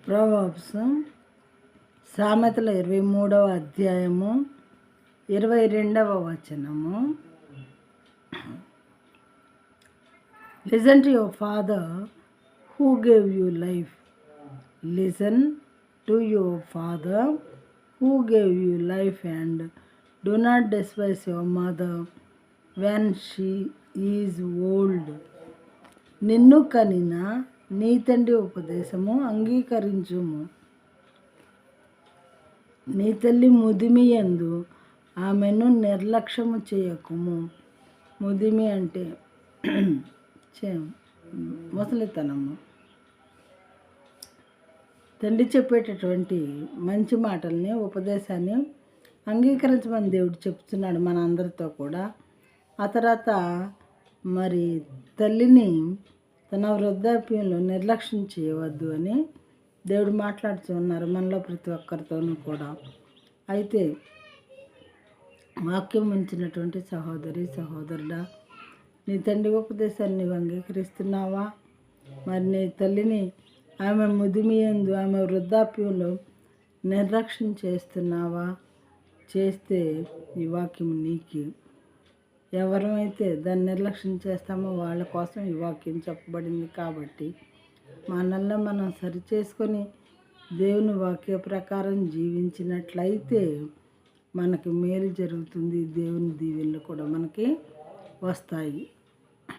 Proverbs సామెతల 23వ అధ్యాయము 22వ వచనము. Listen to your father who gave you life. Listen to your father who gave you life and do not despise your mother when she is old. నిన్ను కనిన నీ తండ్రి ఉపదేశము అంగీకరించుము. నీ తల్లి ముదిమి యందు ఆమెను నిర్లక్ష్యము చేయకుము. ముదిమి అంటే ముసలితనము. తండ్రి చెప్పేటటువంటి మంచి మాటల్ని, ఉపదేశాన్ని అంగీకరించమని దేవుడు చెప్తున్నాడు మన అందరితో కూడా. ఆ తర్వాత మరి తల్లిని తన వృద్ధాప్యంలో నిర్లక్ష్యం చేయవద్దు అని దేవుడు మాట్లాడుతూ ఉన్నారు మనలో ప్రతి ఒక్కరితోనూ కూడా. అయితే వాక్యం ఉంచినటువంటి సహోదరి సహోదరుడా, నీ తండ్రి ఉపదేశాన్ని నీవు అంగీకరిస్తున్నావా? మరి నీ తల్లిని ఆమె ముదిమియందు ఆమె వృద్ధాప్యంలో నిర్లక్ష్యం చేస్తున్నావా? చేస్తే ఈ వాక్యం నీకు. ఎవరైతే దాన్ని నిర్లక్ష్యం చేస్తామో వాళ్ళ కోసం ఈ వాక్యం చెప్పబడింది. కాబట్టి మనల్ని మనం సరిచేసుకొని దేవుని వాక్య ప్రకారం జీవించినట్లయితే మనకి మేలు జరుగుతుంది. దేవుని దీవెనలు కూడా మనకి వస్తాయి.